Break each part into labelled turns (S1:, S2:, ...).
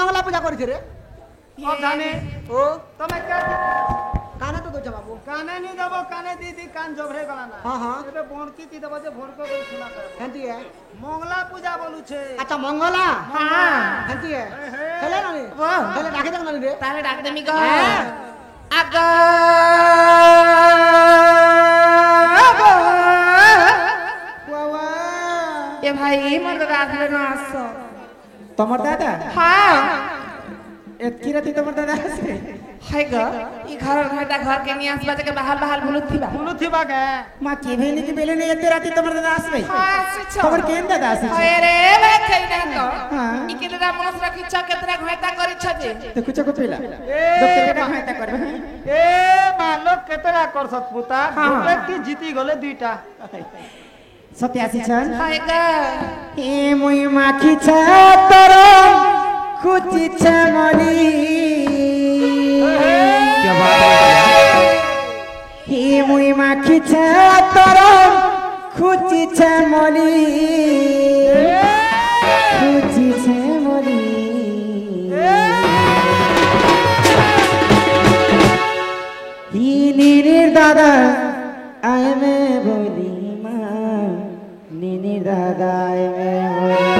S1: মঙ্গলা পূজা করেছে রে
S2: ও জানে
S1: ও
S2: তুমি কে
S1: কানে তো দোছ বাবু
S2: কানে নি দেব কানে দিদি কান জবরে গলা না
S1: হ্যাঁ হ্যাঁ
S2: এবে বণকি তি দেব যে ভরকো করে শোনা কর
S1: হেন্তি এ
S2: মঙ্গলা পূজা বলুছে
S1: আচ্ছা মঙ্গলা
S3: হ্যাঁ
S1: হেন্তি এ হেলে নানি
S3: ও
S1: হেলে ডাকে দেখ নানি রে
S3: তাহলে ডাক দেমি গো
S1: হ্যাঁ।
S3: আগো
S1: বাবা
S3: এ ভাই মন দাদা আসলে না আস
S4: তোমার দাদা
S3: হ্যাঁ
S4: এতকি রাতে তোমার দাদা আছে
S3: হাই গো ই ঘর ঘর কে নিয়ে আসবা থেকে বাহাল বাহাল ভুলুথিবা
S2: বলু থিবা কে
S4: মা কি ভেনি কি বেলে নেই এতে রাতে তোমার দাদা আসবে
S3: হ্যাঁ আসছ
S4: তোমার কেন দাদা আছে
S3: হয় রে ভাই না তো
S4: হ্যাঁ।
S3: ই কেলা মনস রাখিছ কেতরা ঘয়তা করিছ যে
S4: দেখুছ কো পেলা
S2: এ
S4: ডক্টর কে হাইতা করবে
S2: এ মালক কেতরা করছত পুতা
S3: হ্যাঁ।
S2: গোটে কি জিতি গলে দুইটা
S4: সত্যি আসিছন
S3: হাই গো
S4: হে মুই মাখিছ তোর খুচিছ মনি হে মুই মাখিছ তোর খুচিছ মনি খুচিছ মনি নিনির দাদা আইমে বলি মা নিনির দাদা আইমে বলি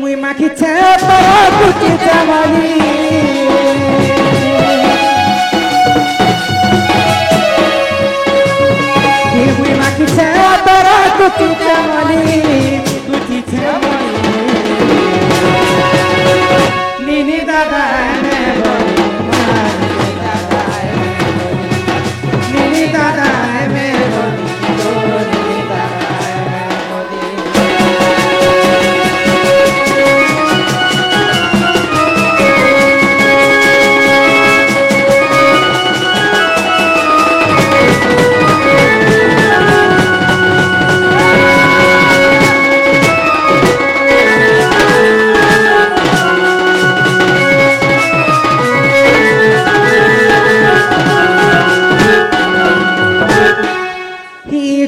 S4: মুই মাখিছে তোর খুচিছ মনি মুই মাখিছে তোর খুচিছ মনি খুচিছ মনি নিনির দাদা আইমে বলি নিনি দাদা মে বলি তো নিনি দাদা মে বলি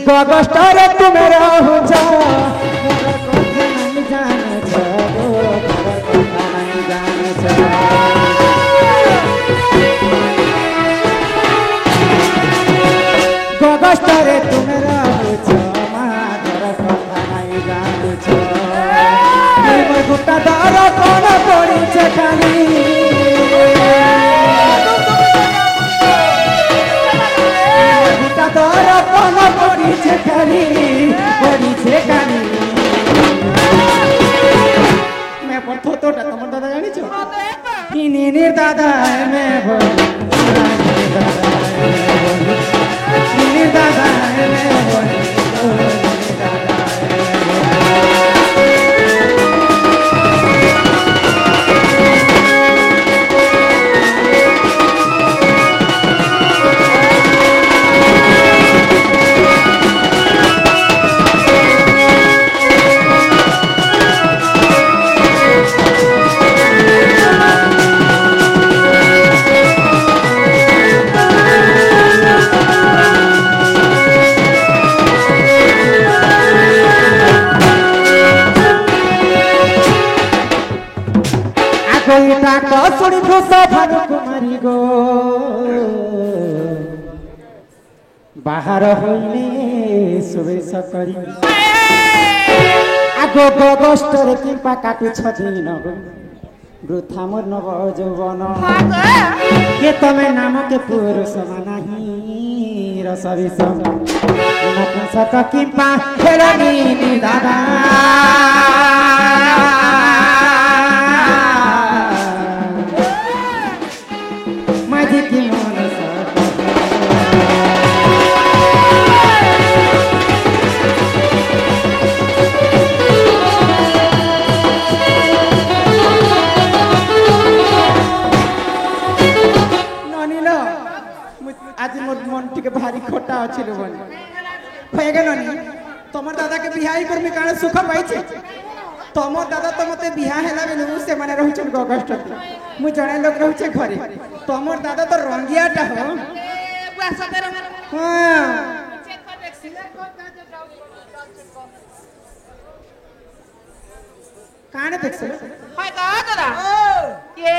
S4: গগস্টরে তুমি রহুছ কথা নাই জানছ কথা নাই জানছ গগস্টরে তুমি রহুছ মাধর কথা নাই জানছ গোটা দর কোন পড়িছে খালি গোটা দর কোন পড়িছে খালি পড়িছে খালি মে পড়তোটা তোমার দাদা জানিছো নিনির দাদা মে বলি নিনির দাদা মে বলি নিনির দাদা কইটা কসুড়ি ফুসা ভানু কুমারী গো বাহার হইলে সুবেশ করি আগো গগস্টরে কিম্পা কাটুছ দিন গো বৃথা মোর নব যৌবন কে তমে নামকে পুরুষ মানাহি রস বিষ নপুংসক কিম্পা খেলনি দাদা মাঝে কি মন ননিল আজ মোর মন টিকে ভারি খোটা আছিল বলে হয়ে গেল নি তোমার দাদাকে বিহাই করবি কারণ সুখ পাইছে তোমার দাদা তো মতে বিহা হেলা বেলু সে মানে রহুছন গগস্টতে মু জনে লোক রহুছে ঘরে তোমার দাদা তো রঙ্গিয়াটা হ হ্যাঁ কানে দেখছো
S3: হয় গো দাদা এ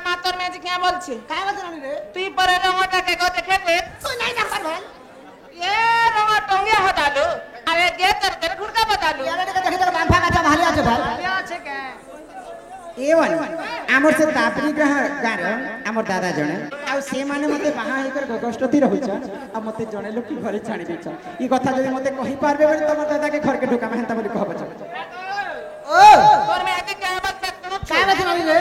S3: মা তোর মেয়ে কি বলছে
S1: काय बस राणी रे
S3: তুই পরে রঙটাকে গো দেখে দে
S1: तू नाही ना पर भाई
S3: এ রঙ টঙ্গে হটালো আরে গে তোর তোর ঘুরকা বতালো
S1: यार देखा देखा बांफा का भाली আছে ভাই
S2: বিয়া আছে কে
S4: এওয়ান আমার সে তাপরি গাঁর আমার দাদা জনে আর সে মানে মতে বাহা হইকর গগষ্টতি রহুছ আর মতে জনে লোক ঘরে ছাড়ি দিছ এই কথা যদি মতে কহি পারবে বলে তোমার দাদাকে ঘরকে ঢুকামা হেনতা বলি কহব চল
S1: ओ
S3: তোর মেয়ে কি বাত করছ
S1: काय बस राणी रे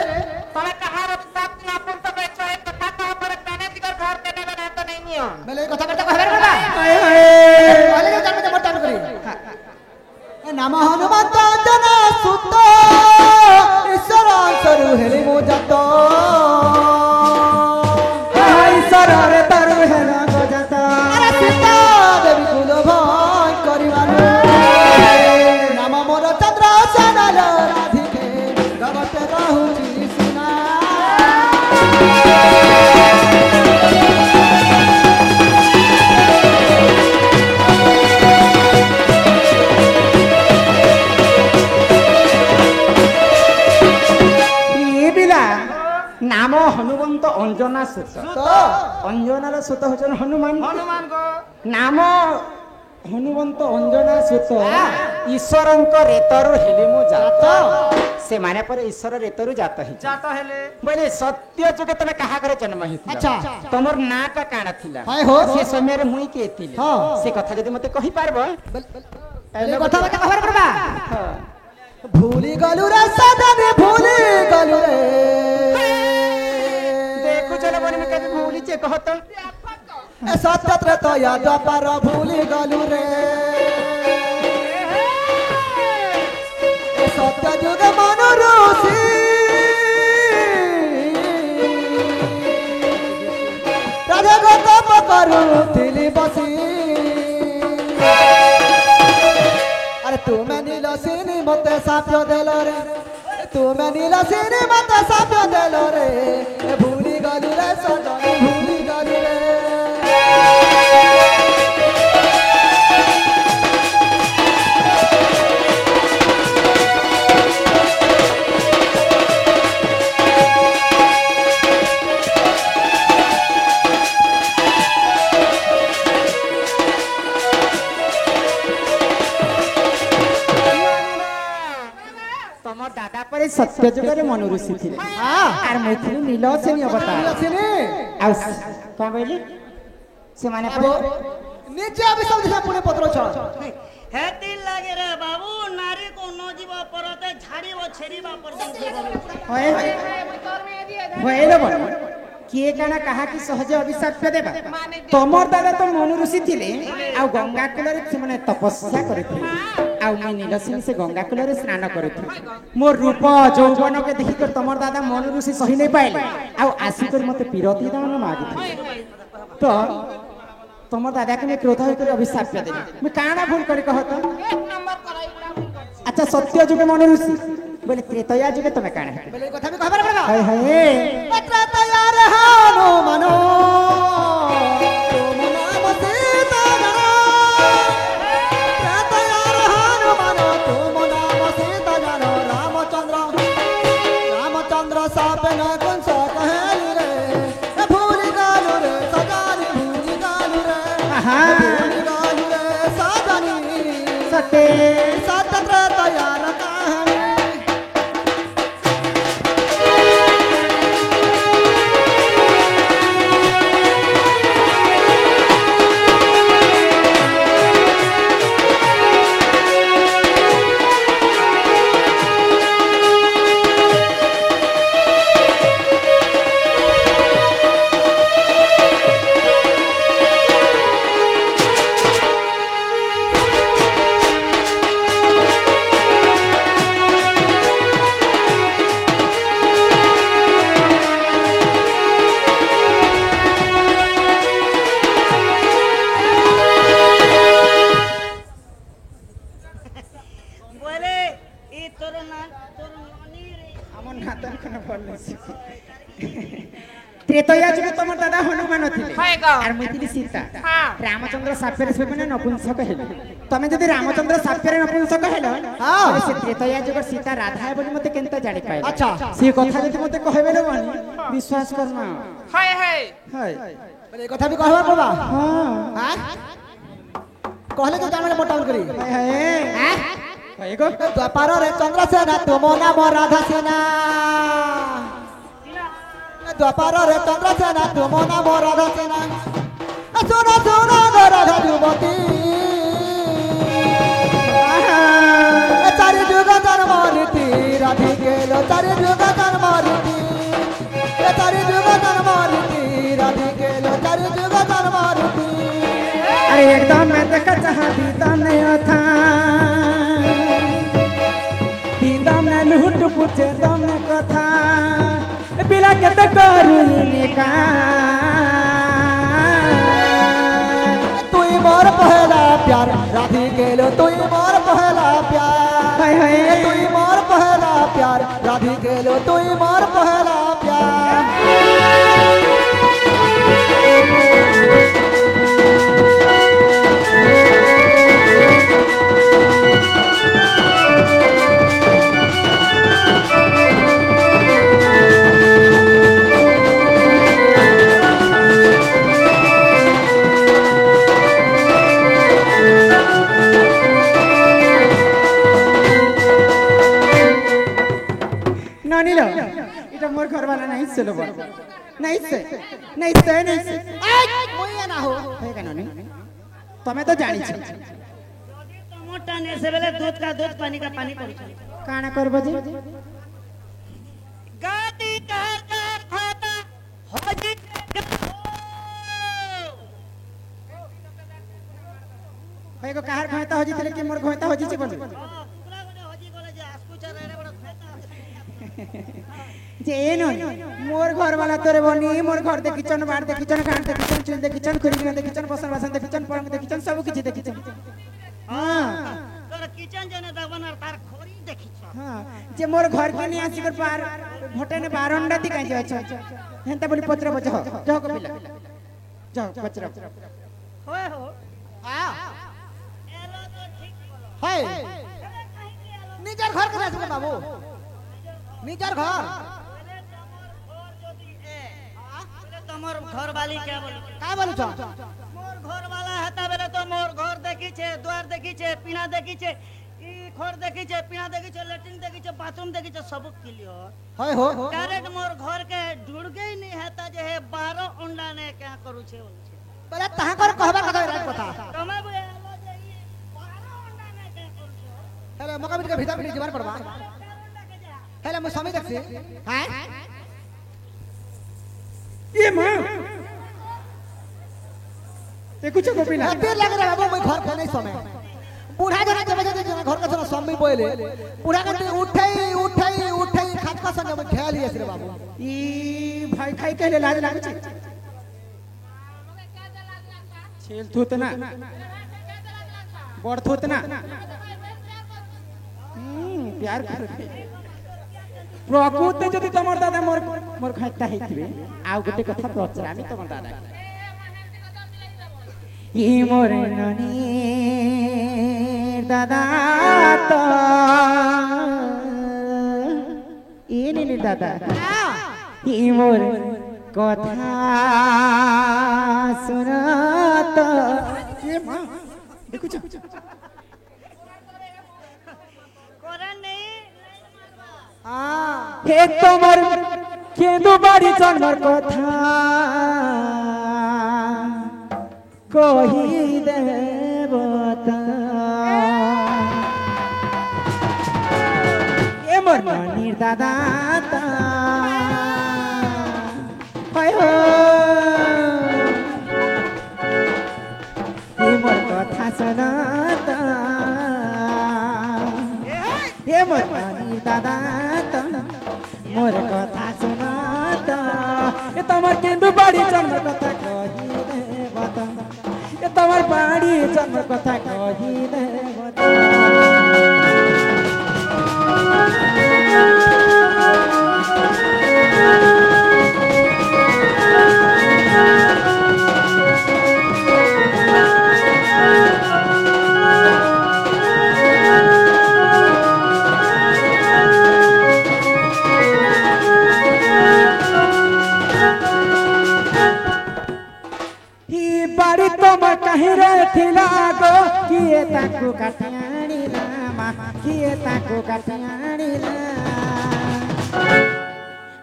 S3: তুমি কাহার সাথ না পড়তে পেছো এই কথা কহ পরে কানে দিগর ঘর কে নেবে না তো নেই নিও
S1: বেলে কথা করতে কহবে বাবা
S4: হায় হায়
S1: বলে যে জানতে মোটা করি এ নাম হনুমন্ত জনা সুত ঈশ্বর সরু হেলি মো জাত
S4: ঈশ্বর রে তরু হেলা গজাত
S1: আরে সীতা দেবী কুল ভয় করিবানো নাম মোর চন্দ্র সনল রাধিকে জগতে রহুছি সিনা
S4: নাম হনুমন্ত অঞ্জনা সুত
S1: তো
S4: অঞ্জনার সুত হচ্ছেন হনুমান
S2: হনুমান গো
S4: নাম হনুমন্ত অঞ্জনা সুত ঈশ্বরଙ୍କ ରେତରୁ ହେଲେ ମୁଁ ଜାତ ସେମାନେ ପରେ ଈଶ୍ୱର ରେତରୁ ଜାତ ହେଇଛି
S2: জাত হেলে
S4: ବୋଇଲେ ସତ୍ୟ ଯୁଗେ ତମେ କାହା ଘରେ ଜନ୍ମ ହେଇଥିଲ
S1: ଆଚ୍ଛା।
S4: ତମର ନାଁଟା କାଣା ଥିଲା
S1: ହାଏ ହୋ।
S4: ସେ ସମୟରେ ମୁଇଁ କିଏ ଥିଲି
S1: ହଁ।
S4: ସେ କଥା ଯଦି ମତେ କହିପାରିବ
S1: বেলে কথা বলতে কহবে বাবা ভুলি গলু রে সদনে ভুলি গলু রে
S4: ଦେଖୁଛ ନା ବନି ମୁଁ କେବେ ଭୁଲିଛେ କହ ତ
S1: এ সত্যত্রে তো ইয়াদ পার ভুলি গলু রে এ সত্য যুগ মনুরুষি রাধে গো তপ করুথিলি বসি আরে তুমি নীলসিনী মতে সাপ্য দেল রে তুমি নীলসিনী মতে সাপ্য দেল রে এ ভুলি গলু রে সজনী ভুলি গলু রে
S4: ତମର ଦାଦା ପରେ ସତ୍ୟ ଯୁଗରେ ମନୁ ଋଷି ଥିଲେ আর মৈথিলী নীলসেনী অবତାর
S1: নীলসিনী
S4: ଆଉ କଣ କହିଲି ସେମାନେ ପରେ
S1: নিচে আমি সব দিশা পুনে পত্র ছড়
S5: হেতির লাগে রে বাবু নারী কো ন জীব পরতে ঝাড়িব ছেড়িবা পর্যন্ত
S4: হয়ে হয়ে বল কিଏ କାଣା କାହାକି ସହଜ ଅଭିଶାପ ଦେବା ତମର ଦାଦା ତ ମନୁ ଋଷି ଥିଲେ ଆଉ ଗଙ୍ଗା କୂଳରେ ସେମାନେ ତପସ୍ୟା କରିଥିଲେ ଆଉ ମୁଁ ନୀଳସିଂହ ସେ ଗଙ୍ଗା କୂଳରେ ସ୍ନାନ କରୁଥିଲି ମୋ ରୂପ ଯୌବନକେ ଦେଖିକରି ତମର ଦାଦା ମନୁ ଋଷି ସହି ନେଇ ପାଇଲେ ଆଉ ଆସିକରି ମତେ ପିରତି ଦାନ ମାଗିଥିଲେ ତ ତମର ଦାଦାকে ମୁଁ କ୍ରୋଧ ହୋଇକରି ଅଭିଶାପ ଦେଲି ମୁଁ କାଣା ଭୁଲ କରି କହ ତ আচ্ছা সত্য যুগে মনু ঋষি বলে ত্রেতয়া যুগে তুমি কাଣା
S1: বলে কথা আমি কহবার পড়বা
S4: হায় হায়
S1: পত্র তৈয়ার হানো মনো তুম নাম সীতা জানো পত্র তৈয়ার হানো মনো তুম নাম সীতা জানো রামচন্দ্র সাপে না কুঞ্চ কহেলি রে এ ভুলি গালু রে সজানি ভুলি গালু রে
S4: আহা
S1: ভুলি গালু রে সজানি
S4: সতে
S1: সত্য তৈয়ার কাহানি
S5: বলে ই তোর না তোর ননি রে
S4: আমার নাতন কোন বলছি ত্রেতয়া যুগে তোমার দাদা হনুমান ଥିଲେ
S3: হয় গো
S4: আর মুই ଥିଲି সীতা
S3: হ্যাঁ
S4: রামচন্দ্র সাপেরে সেবনে নপুংসক হেলে তুমি যদি রামচন্দ্র সাপেরে নপুংসক হেল
S1: হ্যাঁ।
S4: তাহলে সে ত্রেতয়া যুগর সীতা রাধা বলি মতে কেনতা জানি পাইল
S1: আচ্ছা।
S4: সে কথা যদি মতে কহেবে না বনি বিশ্বাস করনা
S3: হয় হয়
S4: হয়
S1: বলে এই কথা বি কহবার পড়বা
S4: হ্যাঁ
S1: হ্যাঁ কহলে তো জানলে মোটাউন করি
S4: হ্যাঁ হয় গো
S1: দ্বাপারে চন্দ্রসেনা তুম নাম রাধা সেনা দ্বাপারে চন্দ্রসেনা তুম নাম রাধা সেনা শোনো শোনো গো রাধা যুবতী চারি যুগ জন্ম রীতি রাধি গেল চারি যুগ জন্ম রীতি চারি যুগ জন্ম রীতি রাধি গেল চারি যুগ জন্ম রীতি
S4: अरे एकदम मैं देखा चाहा दीदम ने था दीदम ने लूट पूछे दम ने कथा बिला के तो करूनी का
S1: তুই মোর পহলা প্যার রাধি গেল তুই মোর পহলা প্যার
S4: हाय हाय
S1: তুই মোর পহলা প্যার রাধি গেল তুই মোর পহলা প্যার
S4: नानी लो इटा मोर घर वाला नहीं चलो बोल नहीं से नहीं से नहीं से
S1: মুই না হো
S4: है का नानी तमे तो जानी छी
S5: टमाटा ने से बेले दूध का दूध पानी का पानी करू
S4: काना करबो जी
S5: गाती का खाता होजी
S4: भाई को काहर घोता हो जी तले कि मोर घोता हो जी छी बोल
S5: कुकरा गोटे होजी गले जे आस्कू चार रे बड़ा खाता
S4: जे एनो मोर घर वाला तोरे बनी मोर घर दे किचन बाहर दे किचन खान दे किचन चूल दे किचन खुरी दे किचन बसन बसन दे किचन पलंग दे किचन सब किछ दे किचन हां
S5: तोर किचन जने दबन और तार खोरी देखि छ
S4: हां जे मोर घर के नहीं आसी कर पार भोटे ने बारंडा दी काई जाय छ हेंता बोली पत्र बज जाओ को पिला जाओ पत्र
S5: होय हो
S1: হ্যাঁ
S5: एलो तो ठीक बोलो
S1: হয়
S5: अरे कहीं के एलो
S1: নিজের ঘর করে আসবে বাবু নিজের ঘর
S5: तमर घर वाली क्या बोली
S1: কাই বলছ
S5: मोर घर वाला हता बेले तो मोर घर देखी छे द्वार देखी छे पीना देखी छे ई घर देखी छे पीना देखी छे लेट्रिन देखी छे बाथरूम देखी छे सब क्लियर
S1: হয় হো
S5: डायरेक्ट मोर घर के ढूंढगे ही नहीं हता जे है 12 अंडा ने क्या करू छे बोल छे
S1: বলে তাহা করে কহবার কথা রাইট কথা
S5: तमे बुझे आलो जे ई 12 अंडा ने क्या करू छे
S1: হেলে মকাবিট के भीतर भीतर जीवन पड़बा হেলে মই স্বামী দেখছি হ্যাঁ
S4: ये मां देखु छ को पिला
S1: तीर लगे रे बाबू मैं घर के नहीं समय बुढ़ा जना जब जब घर का सुना स्वामी बोले बुढ़ा के उठे खाट का संग में खेल लिया रे बाबू
S4: ई भाई खाई के लाज लागे छ छेल थूत ना बड़ थूत ना प्यार कर प्रकृति যদি তোমার দাদা মোর মোর খাইতা হইতিবে আউ গটে কথা পচরামি তোমার দাদা ই মোর ননি দাদা তো ই নি দাদা ই মোর কথা শুনত এ মা দেখুছ
S5: करे नहीं
S1: हां
S4: হে তোমার কেন্দু বাড়ি জন্মর কথা কহি দেবতা এ মোর ননির দাদা তা হয় হো এ মোর কথা শোনাতা এ মোর ননির দাদা তা মোর কথা শোনাতা এ তোমার কেন্দু বাড়ি জন্মর কথা কহি দেবতা এ তোমার বাড়ি জন্মর কথা কহি দেবতা किए ताको काटी आनिला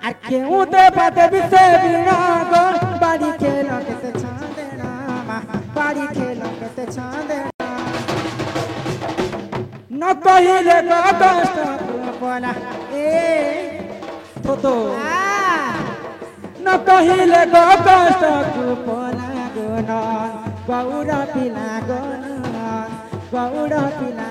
S4: আর কেউ দেবা দেবী সে বিনা গো বাড়ি খেলো কেতে ছাঁদে না মা বাড়ি খেলো কেতে ছাঁদে না ন কহিলে গো কষ্ট বলা এ তো ন কহিলে গো কষ্ট বলা গো ন গৌরা পিলা গো গৌরা পিলা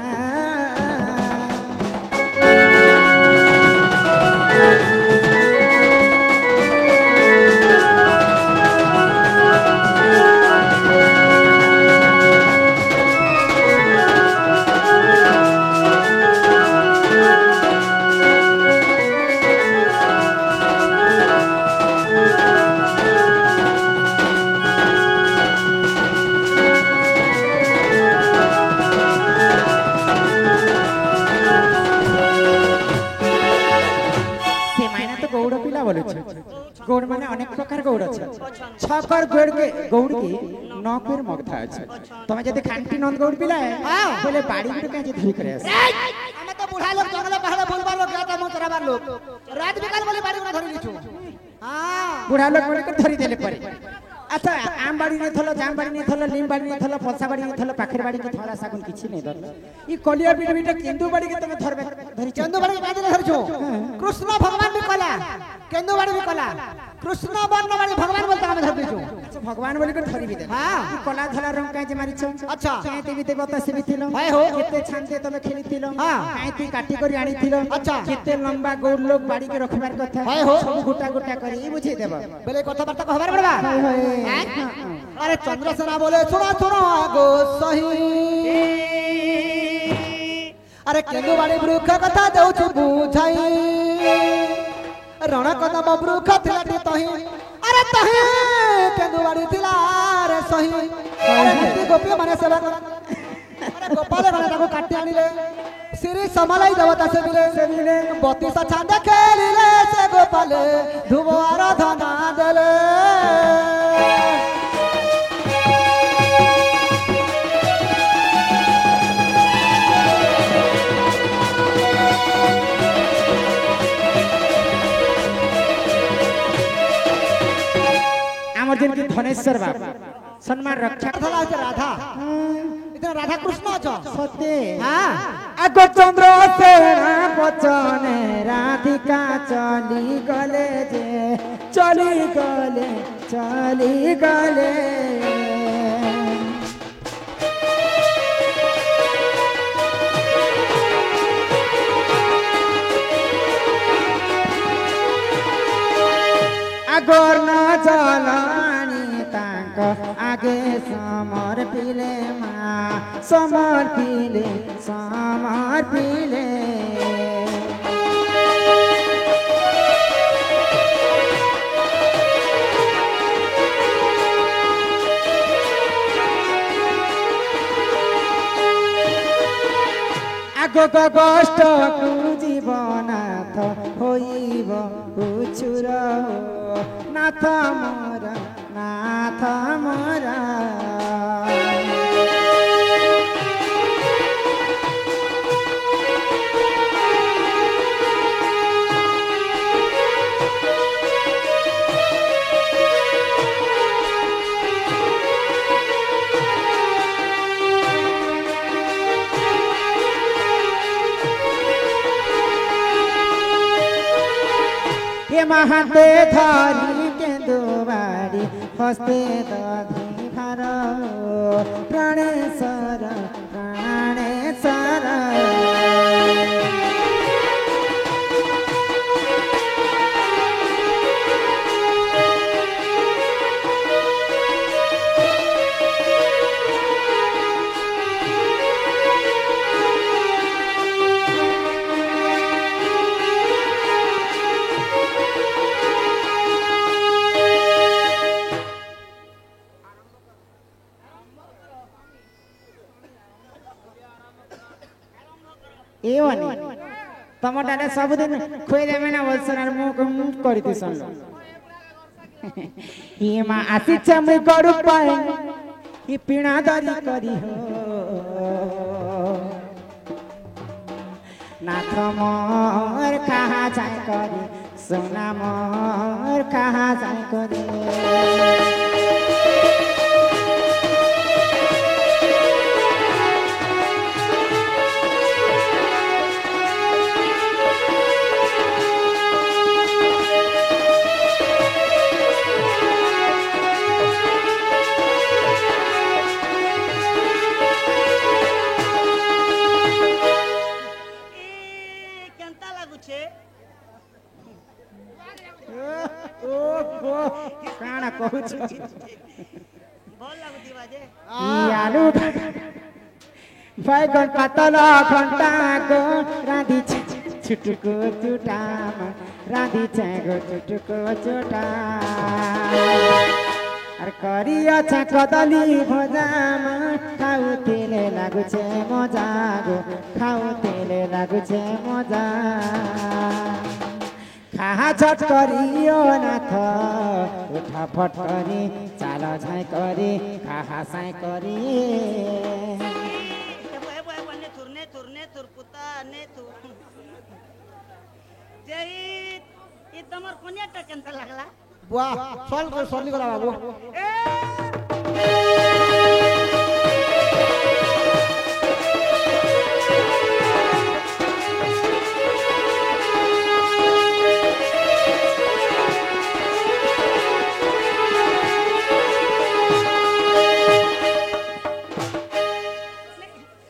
S4: গৌড় মানে অনেক প্রকার গৌড় আছে ছকর গৌড়কে নকের মগথা আছে তুমি যদি খান্টি নন্দ গৌড় পিলায় বলে বাড়ি গুলো কাজে ধুই করে আসে
S1: আমি তো বুড়া লোক জঙ্গলে পাহাড়ে বলবার লোক গাটা মন চরাবার লোক রাত বিকাল বলে বাড়ি গুলো ধরে নিছু
S4: বুড়া লোক বলে ধরি দেলে পরে আচ্ছা আম বাড়ি নিয়ে থলো জাম বাড়ি নিয়ে থলো লিম বাড়ি নিয়ে থলো পলসা বাড়ি নিয়ে থলো পাখের বাড়ি নিয়ে ধরা সাগুন কিছু নেই ধরল ই কলিয়া পিঠ পিঠ কেন্দু বাড়ি কে তুমি ধরবে ধরি
S1: কেন্দু বাড়ি কাজে ধরছো কৃষ্ণ ভগবান বি কলা কেন্দু বাড়ি বি কলা কৃষ্ণ বর্ণ বাড়ি ভগবান বলতে আমি ধর দিছু
S4: আচ্ছা ভগবান বলি করে ধরিবি দে
S1: হ্যাঁ
S4: ই কলা ধলা রং কাজে মারিছ
S1: আচ্ছা
S4: কাইতে বিতে বতাসি বিথিল
S1: হয় হো
S4: কেতে ছানতে তুমি খেলিছিল
S1: হ্যাঁ
S4: কাইতে কাটি করে আনিছিল
S1: আচ্ছা
S4: কেতে লম্বা গৌড় লোক বাড়ি কে রখবার কথা
S1: হয় হো
S4: সব গোটা গোটা করে ই বুঝিয়ে দেব
S1: বলে কথাবার্তা কহবার পড়বা
S4: হয় হয়
S1: আরে চন্দ্রসেনা বলে শোনা শোনা গো সহি আরে কেন্দু বাড়ি বৃক্ষ কথা দেউଛୁ বুঝাই রণ কদম বৃক্ষ ଥିଲାଟି ତହିଁ আরে তହିଁ কেন্দু বাড়ি ଥିଲା রে সহি আরে গোপী গোপী মানে সেবা কর আরে গোপাল গণে তাକୁ কাটি আনিলে শ্রী সমলাই দেবতা সেবিলে বতিস ছান্দ খেলিলে সে গোপালে ধুব আরাধনা দেলে
S4: আমার যেমন ধনেশ্বর বাবা সম্মান রক্ষা
S1: কথা আছে রাধা ইতনা রাধা কৃষ্ণ আছো
S4: সত্যি
S1: হ্যাঁ
S4: আগ চন্দ্র সেনা বচনে রাধিকা চলি গলে যে চলি গলে আগর না জ্বালানি তাঙ্ক আগে সমর পিলে মা সমর পিলে আগ কষ্ট কু জীবনাথ হইব উচুর নাথ মোরা মহাতে ধরি কেন্দু বাড়ি হস্তে দধি ভার প্রাণেশ্বর तम डाले सबुदिन खुएदेवे ना बोलसन आर मुख करि दिसन ही मा आसिछ मुई गरु पाए ही पिणा दरी करी हो नाथ मोर कहाँ जाए करे सोना मोर कहाँ जाए करे
S5: କେନ୍ତା ଲାଗୁଛେ
S4: କାଣା କହୁଛୁ
S5: ଭଲ ଲାଗୁଥିବା ଯେ
S4: ଆଲୁ बैगन पातल घंटा गो राधी छुटुको चुटाम राधी चागो छुटुको चुटा আর করিয়া ছা কদলি ভজাম খাউ তেলে লাগুছে মজা গো খাউ তেলে লাগুছে মজা খাহা ঝট করিও নাথ উঠা ফট করি চাল ঝাই করি খাহা সাই করি
S5: নেতুর পুতা নেতুর যে ই তোমার কোনিয়াটা কেনতা লাগলা
S1: বুয়া সরলি করা বাবু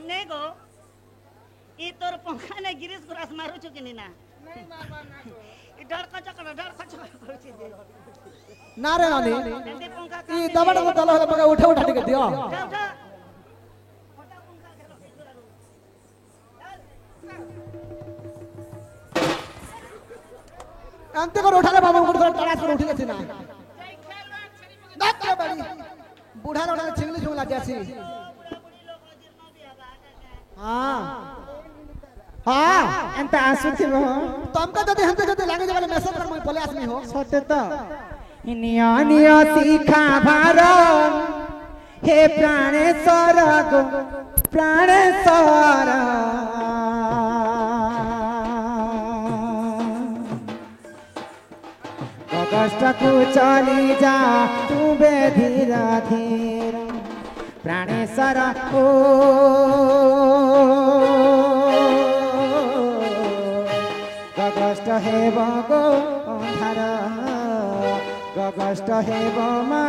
S5: নেগো ই তোর পঙ্খা নে গিরিশ গ্রাস মারুଛୁ কি না
S1: না রে নানি
S5: এন্দি পঙ্খা
S1: ই দবড় দল হলে পকা উঠা উঠা টিকে দিও
S5: উঠা উঠা
S1: আনতে করে উঠালে বাবু উপর করে টাড়াস করে উঠে গেছি না দেখতে বাড়ি বুড়ার ওটা ছিংলি ঝুমলা যাচ্ছি হ্যাঁ হ্যাঁ
S4: এন্তা আসুথিব
S1: तुमका যদি লাগে যাবে মেসেজ কর মই বলে আসমি হো
S4: সত্য তো নিয় নিয় শিখা ভার হে প্রাণেশ্বর গো প্রাণেশ্বর কষ্টকু চলি যা তুবে ধীর ধীর প্রাণেশ্বর ও কষ্ট হেব গো অন্ধার কষ্ট হেব মা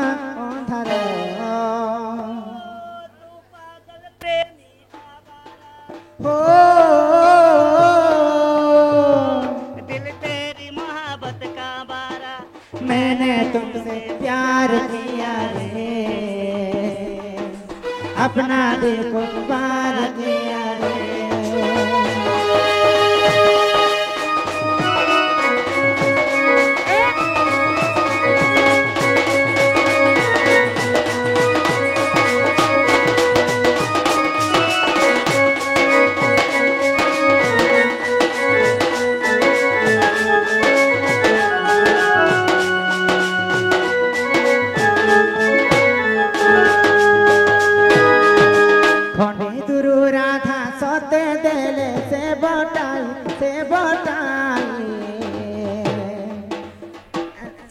S4: অন্ধার ও
S5: दिल तेरी मोहब्बत का बारा
S4: मैंने तुमसे प्यार किया रे अपना दिल को पार किया रे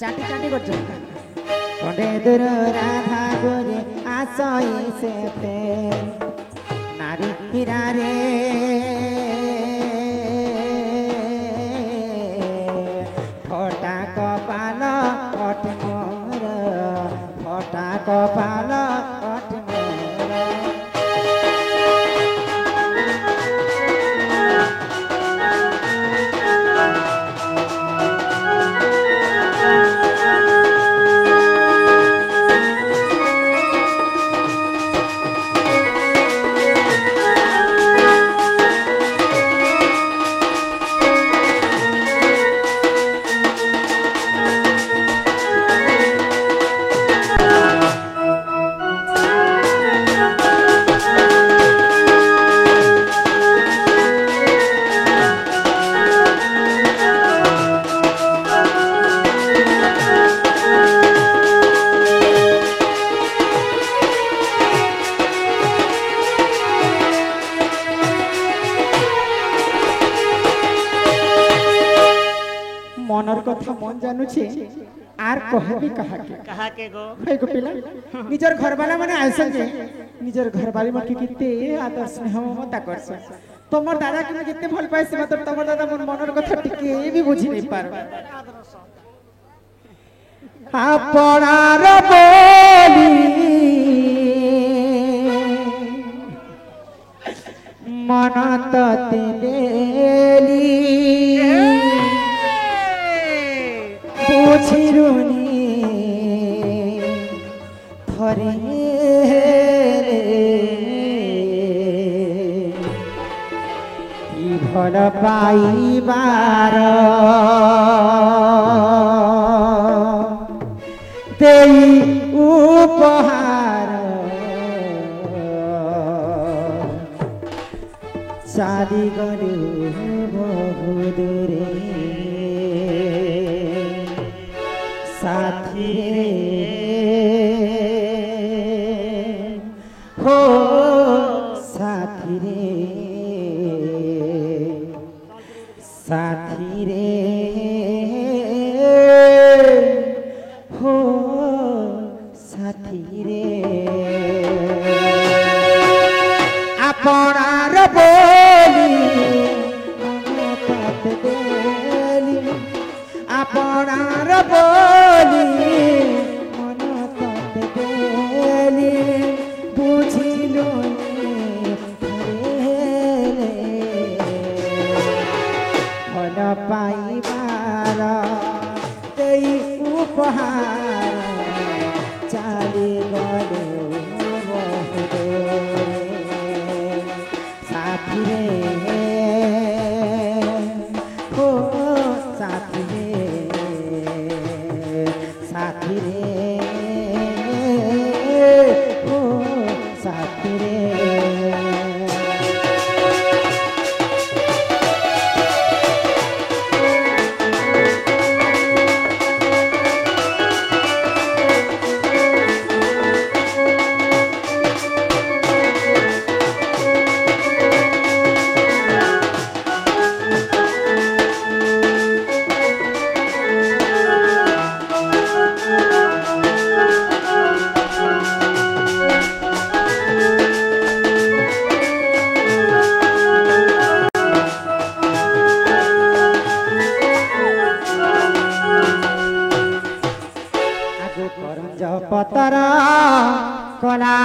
S4: চাটি চাটি করছো কন্ডে দূর রাধা গোরে আসই সে প্রেম নারী হিরারে ফটা কপাল অট মোর ফটা কপাল অট মোর मनर कथा मन जानुछे आर कहबी कहा के
S5: कहा के गो
S4: भाई को पिला निजर घरवाला माने आइसन जे निजर घरवाली मन के किते आदर स्नेह ममता करछ तोमर दादा के किते भल पाइस मतलब तोमर दादा मन मनर कथा टिके भी बुझी नहीं पार आपनार बोली मन तते देली बुझिरुनी थरे की भल पाइबार तेई उपहार चाली गयो बहु दूरे साथी रे हो साथी रे हो साथी रे आपनार बोली मत देली आपनार बोली मन तत देली बुझिलो भल पाइबार तेई उपहार चाली गलो बहु दूरे साथी रे हो साथी रे हो साथी रे पतर कला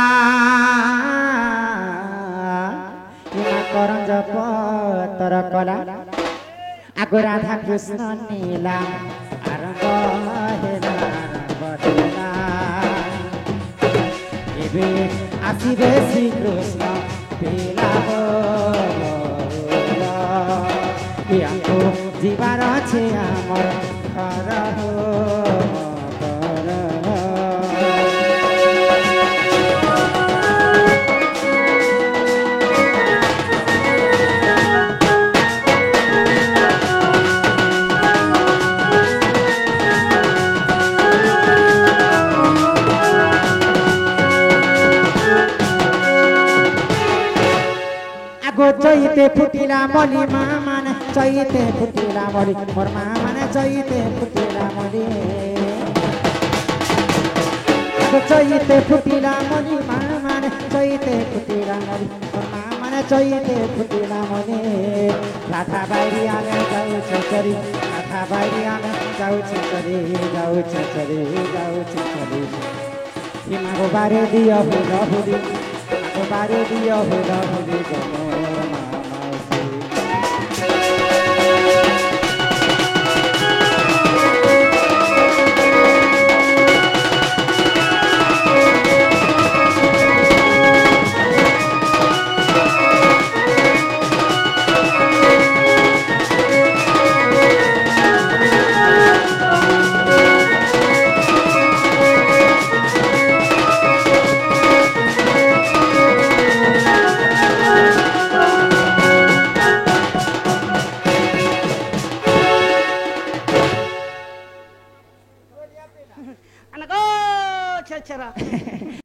S4: करंज पतर कला आगो राधा कृष्ण नीला आरंभ हेला बदला एबे आसीबे श्री कृष्ण पेला हो जीवार छे आमर घर हो चैते फुटिला मली मामान चैते फुटिला मली मोर मामान चैते फुटिला मली चैते फुटिला मली मामान चैते फुटिला मली मोर मामान चैते फुटिला मली राधा बारी आले जाऊ छचरी राधा बारी आले जाऊ छचरी जाऊ छचरी जाऊ छचरी हिमा को बारे दियो फुला फुली को बारे दियो फुला फुली गमो
S5: Anak, oh, cara.